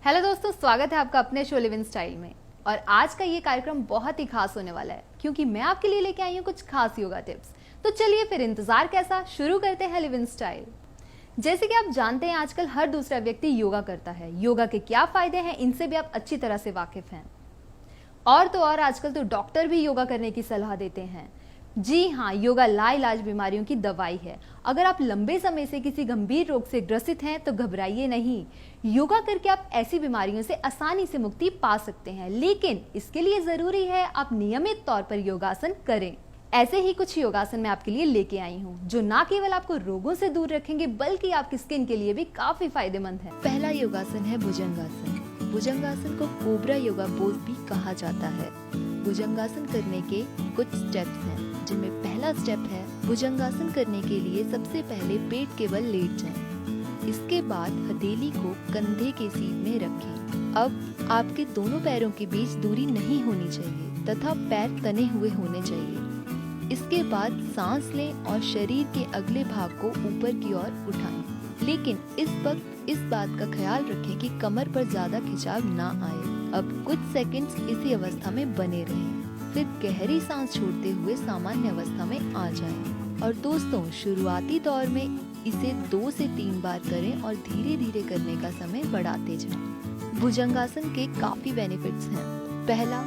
Hello दोस्तों, स्वागत है आपका अपने शो लिव इन स्टाइल में। और आज का ये कार्यक्रम बहुत ही खास होने वाला है क्योंकि मैं आपके लिए लेके आई हूँ कुछ खास योगा टिप्स। तो चलिए फिर इंतजार कैसा, शुरू करते हैं लिव इन स्टाइल। जैसे कि आप जानते हैं आजकल हर दूसरा व्यक्ति योगा करता है। योगा के क्या फायदे हैं इनसे भी आप अच्छी तरह से वाकिफ हैं। और तो और आजकल तो डॉक्टर भी योगा करने की सलाह देते हैं। जी हाँ, योगा लाइलाज बीमारियों की दवाई है। अगर आप लंबे समय से किसी गंभीर रोग से ग्रसित हैं तो घबराइए नहीं। योगा करके आप ऐसी बीमारियों से आसानी से मुक्ति पा सकते हैं, लेकिन इसके लिए जरूरी है आप नियमित तौर पर योगासन करें। ऐसे ही कुछ योगासन मैं आपके लिए लेके आई हूँ जो ना केवल आपको रोगों से दूर रखेंगे बल्कि आपकी स्किन के लिए भी काफी फायदेमंद है। पहला योगासन है भुजंगासन। भुजंगासन को कोबरा योगा पोज भी कहा जाता है। भुजंगासन करने के कुछ स्टेप्स हैं, जिनमें पहला स्टेप है भुजंगासन करने के लिए सबसे पहले पेट के बल लेट जाएं। इसके बाद हथेली को कंधे के सीध में रखें। अब आपके दोनों पैरों के बीच दूरी नहीं होनी चाहिए तथा पैर तने हुए होने चाहिए। इसके बाद सांस लें और शरीर के अगले भाग को ऊपर की ओर उठाएं, लेकिन इस वक्त इस बात का ख्याल रखें कि कमर पर ज्यादा खिंचाव ना आए। अब कुछ सेकंड्स इसी अवस्था में बने रहें, फिर गहरी सांस छोड़ते हुए सामान्य अवस्था में आ जाएं। और दोस्तों, शुरुआती दौर में इसे 2 से 3 बार करें और धीरे धीरे करने का समय बढ़ाते जाएं। भुजंगासन के काफी बेनिफिट्स हैं। पहला,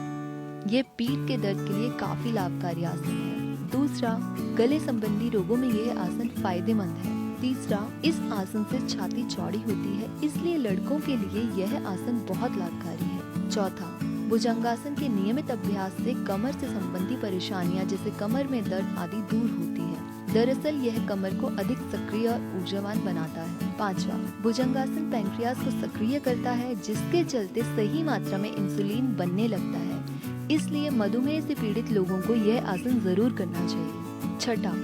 ये पीठ के दर्द के लिए काफी लाभकारी आसन है। दूसरा, गले संबंधी रोगों में यह आसन फायदेमंद है। तीसरा, इस आसन से छाती चौड़ी होती है, इसलिए लड़कों के लिए यह आसन बहुत लाभकारी है। चौथा, भुजंगासन के नियमित अभ्यास से कमर से संबंधी परेशानियां जैसे कमर में दर्द आदि दूर होती है। दरअसल यह कमर को अधिक सक्रिय और ऊर्जावान बनाता है। पांचवा, भुजंगासन पैंक्रियाज को सक्रिय करता है, जिसके चलते सही मात्रा में इंसुलिन बनने लगता है। इसलिए मधुमेह से पीड़ित लोगों को यह आसन जरूर करना चाहिए। छठा,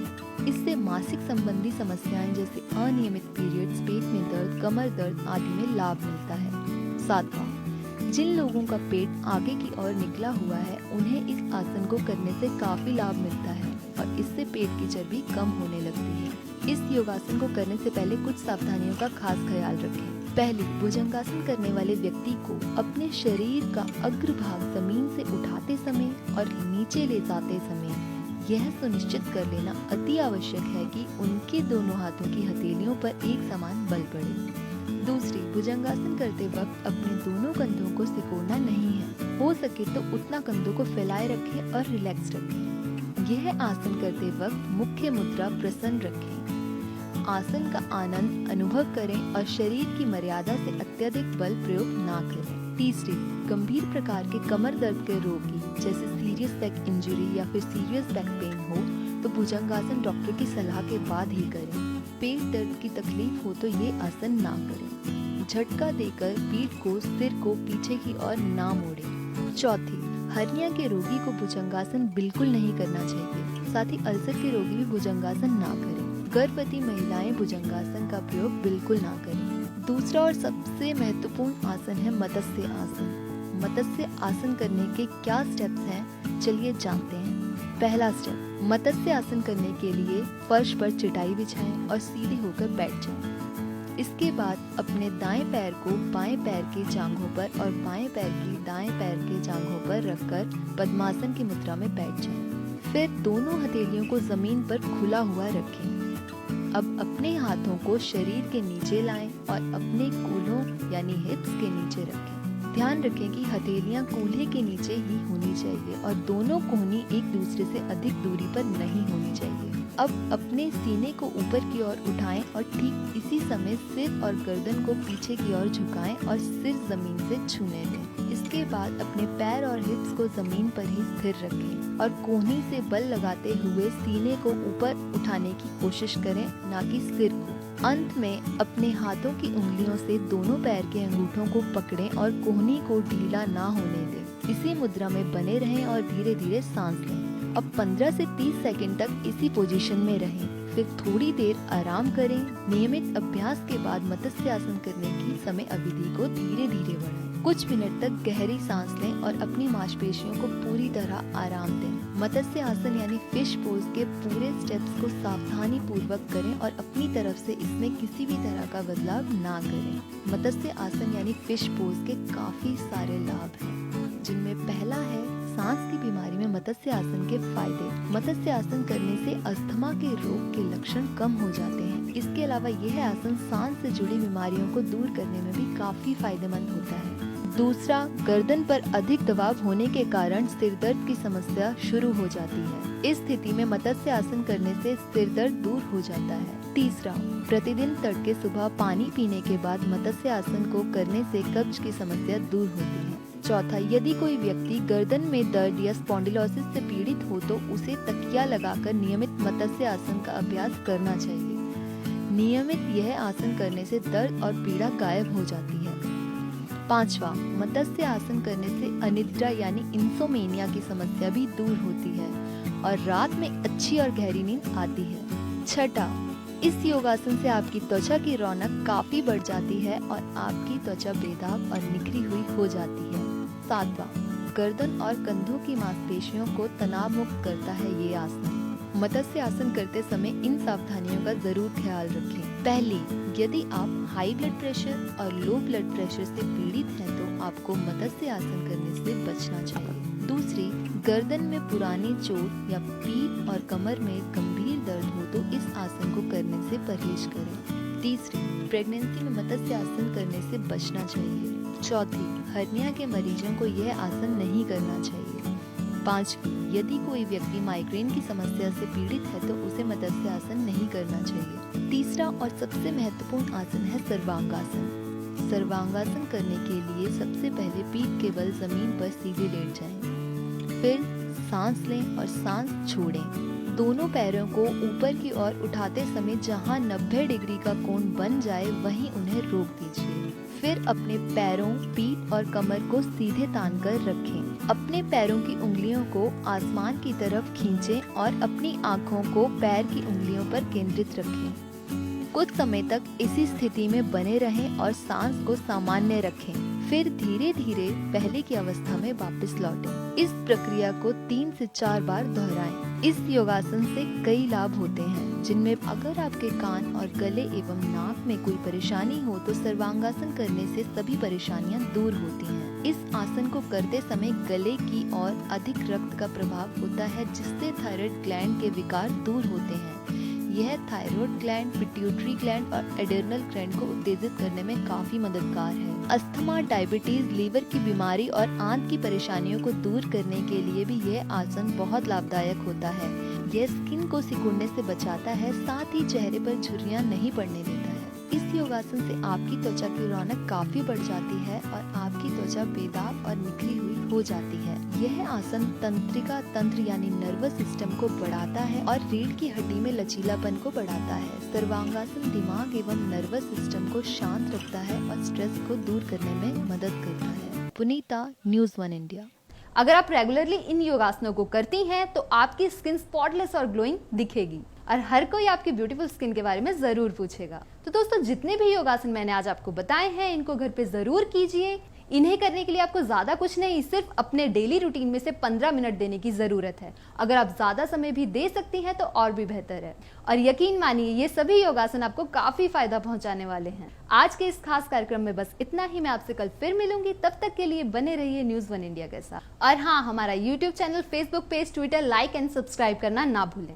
इससे मासिक संबंधी समस्याएं जैसे अनियमित पीरियड्स, पेट में दर्द, कमर दर्द आदि में लाभ मिलता है। सातवां, जिन लोगों का पेट आगे की ओर निकला हुआ है उन्हें इस आसन को करने से काफी लाभ मिलता है और इससे पेट की चर्बी कम होने लगती है। इस योगासन को करने से पहले कुछ सावधानियों का खास ख्याल रखें। पहली, भुजंगासन करने वाले व्यक्ति को अपने शरीर का अग्रभाग जमीन से उठाते समय और नीचे ले जाते समय यह सुनिश्चित कर लेना अति आवश्यक है कि उनके दोनों हाथों की हथेलियों पर एक समान बल पड़े। दूसरी, भुजंगासन करते वक्त अपने दोनों कंधों को सिकोड़ना नहीं है। हो सके तो उतना कंधों को फैलाए रखें और रिलैक्स रखें। यह आसन करते वक्त मुख्य मुद्रा प्रसन्न रखें। आसन का आनंद अनुभव करें और शरीर की मर्यादा से अत्यधिक बल प्रयोग ना करें। तीसरी, गंभीर प्रकार के कमर दर्द के रोगी जैसे सीरियस बैक इंजरी या फिर सीरियस बैक पेन हो तो भुजंगासन डॉक्टर की सलाह के बाद ही करें। पेट दर्द की तकलीफ हो तो ये आसन ना करें। झटका देकर पीठ को, सिर को पीछे की ओर ना मोड़ें। चौथी, हर्निया के रोगी को भुजंगासन बिल्कुल नहीं करना चाहिए। साथ ही अल्सर के रोगी भी भुजंगासन ना करें। गर्भवती महिलाएं भुजंगासन का प्रयोग बिल्कुल ना करें। दूसरा और सबसे महत्वपूर्ण आसन है मत्स्य आसन। मत्स्य आसन करने के क्या स्टेप्स हैं, चलिए जानते हैं। पहला स्टेप, मत्स्य आसन करने के लिए फर्श पर चटाई बिछाएं और सीधे होकर बैठ जाएं। इसके बाद अपने दाएं पैर को बाएं पैर के जांघों पर और बाएं पैर की दाएं पैर के जांघों पर रखकर पद्मासन की मुद्रा में बैठ जाएं। फिर दोनों हथेलियों को जमीन पर खुला हुआ रखें। अब अपने हाथों को शरीर के नीचे लाएं और अपने कूल्हों यानी हिप्स के नीचे रखें। ध्यान रखें कि हथेलियां कूल्हे के नीचे ही होनी चाहिए और दोनों कोहनी एक दूसरे से अधिक दूरी पर नहीं होनी चाहिए। अब अपने सीने को ऊपर की ओर उठाएं और ठीक इसी समय सिर और गर्दन को पीछे की ओर झुकाएं और सिर जमीन से छूने दें। इसके बाद अपने पैर और हिप्स को जमीन पर ही स्थिर रखें और कोहनी से बल लगाते हुए सीने को ऊपर उठाने की कोशिश करें, ना कि सिर को। अंत में अपने हाथों की उंगलियों से दोनों पैर के अंगूठों को पकड़ें और कोहनी को ढीला ना होने दें। इसी मुद्रा में बने रहें और धीरे धीरे सांस लें। अब 15 से 30 सेकंड तक इसी पोजीशन में रहें, फिर थोड़ी देर आराम करें। नियमित अभ्यास के बाद मत्स्य आसन करने की समय अवधि को धीरे धीरे बढ़ाएं। कुछ मिनट तक गहरी सांस लें और अपनी मांसपेशियों को पूरी तरह आराम दें। मत्स्य आसन यानी फिश पोज के पूरे स्टेप्स को सावधानी पूर्वक करें और अपनी तरफ से इसमें किसी भी तरह का बदलाव ना करें। मत्स्य आसन यानी फिश पोज के काफी सारे लाभ हैं, जिनमें पहला है सांस की बीमारी में मत्स्य आसन के फायदे। मत्स्य आसन करने से अस्थमा के रोग के लक्षण कम हो जाते हैं। इसके अलावा यह आसन सांस से जुड़ी बीमारियों को दूर करने में भी काफी फायदेमंद होता है। दूसरा, गर्दन पर अधिक दबाव होने के कारण सिर दर्द की समस्या शुरू हो जाती है। इस स्थिति में मत्स्य आसन करने से सिर दर्द दूर हो जाता है। तीसरा, प्रतिदिन तड़के सुबह पानी पीने के बाद मत्स्य आसन को करने से कब्ज की समस्या दूर होती है। चौथा, यदि कोई व्यक्ति गर्दन में दर्द या स्पॉन्डिलोसिस से पीड़ित हो तो उसे तकिया लगाकर नियमित मत्स्य आसन का अभ्यास करना चाहिए। नियमित यह आसन करने से दर्द और पीड़ा गायब हो जाती है। पांचवा, मत्स्य आसन करने से अनिद्रा यानी इंसोमेनिया की समस्या भी दूर होती है और रात में अच्छी और गहरी नींद आती है। छठा, इस योगासन से आपकी त्वचा की रौनक काफी बढ़ जाती है और आपकी त्वचा बेदाग और निखरी हुई हो जाती है। सातवां, गर्दन और कंधों की मांसपेशियों को तनाव मुक्त करता है ये आसन। मत्स्य आसन करते समय इन सावधानियों का जरूर ख्याल रखें। पहली, यदि आप हाई ब्लड प्रेशर और लो ब्लड प्रेशर से पीड़ित हैं तो आपको मत्स्य आसन करने से बचना चाहिए। दूसरी, गर्दन में पुरानी चोट या पीठ और कमर में गंभीर दर्द हो तो इस आसन को करने से परहेज करें। तीसरी, प्रेगनेंसी में मत्स्य आसन करने से बचना चाहिए। चौथी, हर्निया के मरीजों को यह आसन नहीं करना चाहिए। पांचवी, यदि कोई व्यक्ति माइग्रेन की समस्या से पीड़ित है तो उसे मत्स्य आसन नहीं करना चाहिए। तीसरा और सबसे महत्वपूर्ण आसन है सर्वांगासन। सर्वांगासन करने के लिए सबसे पहले पीठ के बल जमीन पर सीधे लेट जाएं। फिर सांस लें और सांस छोड़ें। दोनों पैरों को ऊपर की ओर उठाते समय जहां 90 डिग्री का कोण बन जाए वहीं उन्हें रोक दीजिए। फिर अपने पैरों, पीठ और कमर को सीधे तान कर रखें। अपने पैरों की उंगलियों को आसमान की तरफ खींचें और अपनी आँखों को पैर की उंगलियों पर केंद्रित रखें। कुछ समय तक इसी स्थिति में बने रहें और सांस को सामान्य रखें। फिर धीरे धीरे पहले की अवस्था में वापस लौटें। इस प्रक्रिया को 3 से 4 बार दोहराएं। इस योगासन से कई लाभ होते हैं, जिनमें अगर आपके कान और गले एवं नाक में कोई परेशानी हो तो सर्वांगासन करने से सभी परेशानियां दूर होती हैं। इस आसन को करते समय गले की ओर अधिक रक्त का प्रभाव होता है, जिससे थायराइड ग्लैंड के विकार दूर होते हैं। यह थायराइड ग्लैंड, पिट्यूटरी ग्लैंड और एड्रेनल ग्लैंड को उत्तेजित करने में काफी मददगार है। अस्थमा, डायबिटीज, लीवर की बीमारी और आंत की परेशानियों को दूर करने के लिए भी यह आसन बहुत लाभदायक होता है। यह स्किन को सिकुड़ने से बचाता है, साथ ही चेहरे पर झुर्रियां नहीं पड़ने देता है। इस योगासन से आपकी त्वचा की रौनक काफी बढ़ जाती है और आपकी त्वचा बेदाग और निखरी हुई हो जाती है। यह आसन तंत्रिका तंत्र यानी नर्वस सिस्टम को बढ़ाता है और रीढ़ की हड्डी में लचीलापन को बढ़ाता है। सर्वांगासन दिमाग एवं नर्वस सिस्टम को शांत रखता है और स्ट्रेस को दूर करने में मदद करता है। पुनीता, न्यूज़ 1 इंडिया। अगर आप रेगुलरली इन योगासनों को करती हैं तो आपकी स्किन स्पॉटलेस और ग्लोइंग दिखेगी और हर कोई आपकी ब्यूटीफुल स्किन के बारे में जरूर पूछेगा। तो दोस्तों, जितने भी योगासन मैंने आज आपको बताए हैं इनको घर पे जरूर कीजिए। इन्हें करने के लिए आपको ज्यादा कुछ नहीं, सिर्फ अपने डेली रूटीन में से 15 मिनट देने की जरूरत है। अगर आप ज्यादा समय भी दे सकती हैं तो और भी बेहतर है। और यकीन मानिए ये सभी योगासन आपको काफी फायदा पहुंचाने वाले हैं। आज के इस खास कार्यक्रम में बस इतना ही। मैं आपसे कल फिर मिलूंगी, तब तक के लिए बने रहिए न्यूज़ 1 इंडिया के साथ। और हाँ, हमारा YouTube channel, Facebook page, Twitter like and subscribe करना ना भूलें।